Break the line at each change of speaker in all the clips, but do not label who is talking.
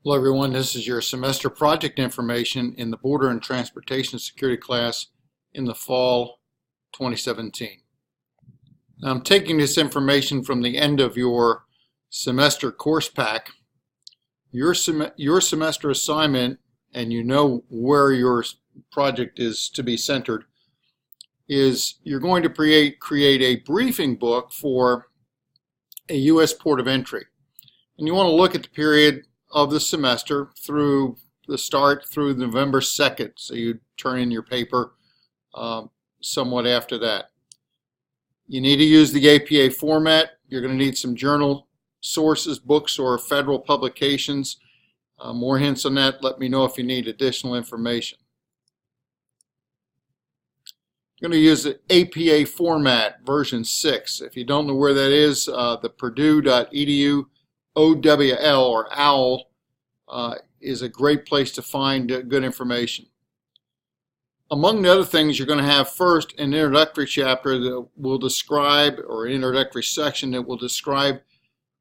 Hello everyone, this is your semester project information in the Border and Transportation Security class in the fall 2017. Now, I'm taking this information from the end of your semester course pack. Your semester assignment, and you know where your project is to be centered, is you're going to create a briefing book for a U.S. port of entry. And you want to look at the period of the semester through the start through November 2nd. So you turn in your paper somewhat after that. You need to use the APA format. You're going to need some journal sources, books, or federal publications. More hints on that. Let me know if you need additional information. You're going to use the APA format version 6. If you don't know where that is, the purdue.edu OWL or OWL is a great place to find good information. Among the other things, you're going to have first an introductory chapter that will describe, or an introductory section that will describe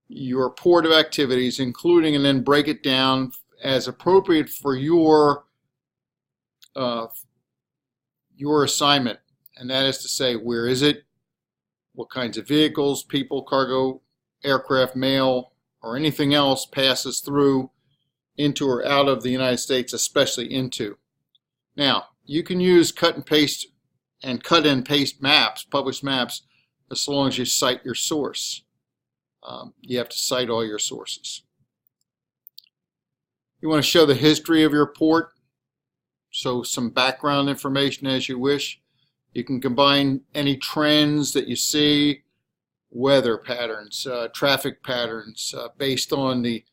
your port of activities, including and then break it down as appropriate for your assignment. And that is to say, where is it? What kinds of vehicles, people, cargo, aircraft, mail, or anything else passes through, into, or out of the United States, especially into. Now, you can use cut and paste maps, published maps, as long as you cite your source. You have to cite all your sources. You want to show the history of your port, so some background information as you wish. You can combine any trends that you see, weather patterns, traffic patterns, based on the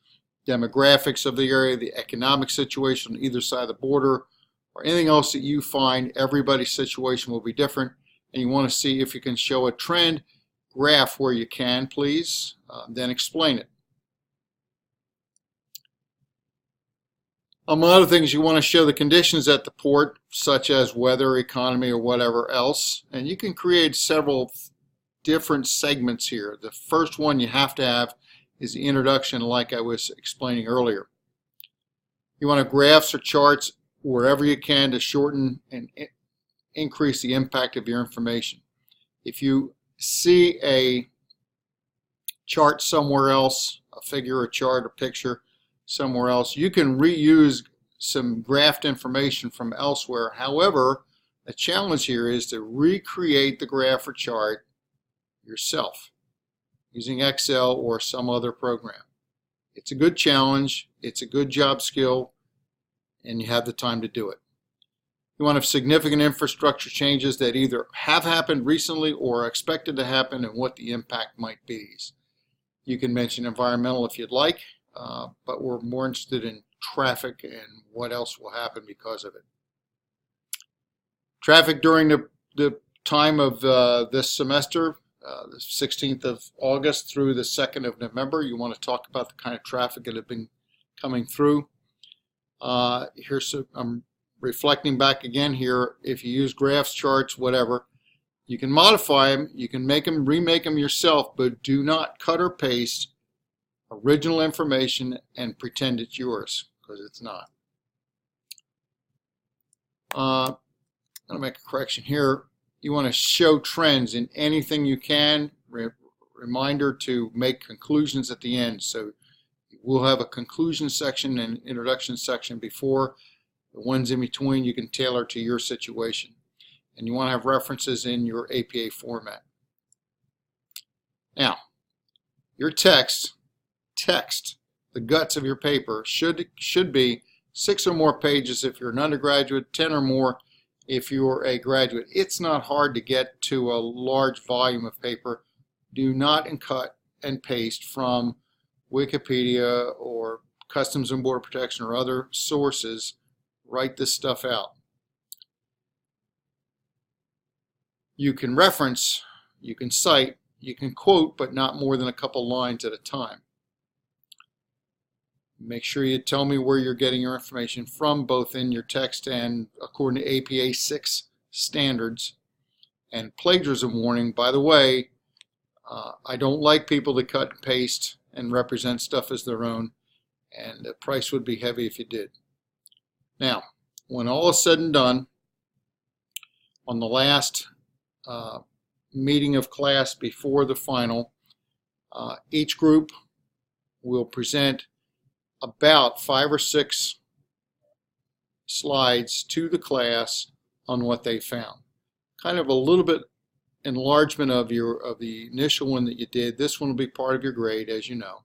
demographics of the area, the economic situation on either side of the border, or anything else that you find. Everybody's situation will be different, and you want to see if you can show a trend graph where you can, please, then explain it. Among other things, you want to show the conditions at the port, such as weather, economy, or whatever else, and you can create several different segments here. The first one you have to have is the introduction, like I was explaining earlier. You want graphs or charts wherever you can to shorten and increase the impact of your information. If you see a chart somewhere else, a figure, a chart, a picture somewhere else, you can reuse some graphed information from elsewhere. However, the challenge here is to recreate the graph or chart yourself using Excel or some other program. It's a good challenge, it's a good job skill, and you have the time to do it. You want to have significant infrastructure changes that either have happened recently or are expected to happen, and what the impact might be. You can mention environmental if you'd like, but we're more interested in traffic and what else will happen because of it. Traffic during the time of this semester, the 16th of August through the 2nd of November. You want to talk about the kind of traffic that have been coming through. I'm reflecting back again here. If you use graphs, charts, whatever, you can modify them, you can make them, remake them yourself, but do not cut or paste original information and pretend it's yours, because it's not. I'm going to make a correction here. You want to show trends in anything you can. Reminder to make conclusions at the end. So we'll have a conclusion section and introduction section before. The ones in between you can tailor to your situation. And you want to have references in your APA format. Now, your text, the guts of your paper, should be 6 or more pages if you're an undergraduate, 10 or more if you're a graduate. It's not hard to get to a large volume of paper. Do not cut and paste from Wikipedia or Customs and Border Protection or other sources. Write this stuff out. You can reference, you can cite, you can quote, but not more than a couple lines at a time. Make sure you tell me where you're getting your information from, both in your text and according to APA 6 standards. And plagiarism warning, by the way, I don't like people that cut and paste and represent stuff as their own. and the price would be heavy if you did. Now, when all is said and done, on the last meeting of class before the final, each group will present about 5 or 6 slides to the class on what they found. Kind of a little bit enlargement of the initial one that you did. This one will be part of your grade, as you know.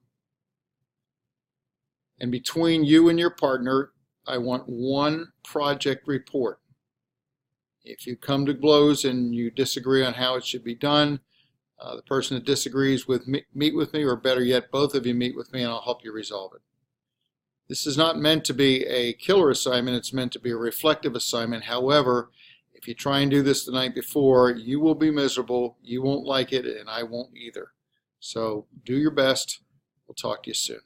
And between you and your partner, I want one project report. If you come to blows and you disagree on how it should be done, the person that disagrees with me, meet with me, or better yet, both of you meet with me and I'll help you resolve it. This is not meant to be a killer assignment, it's meant to be a reflective assignment. However, if you try and do this the night before, you will be miserable, you won't like it, and I won't either. So do your best. We'll talk to you soon.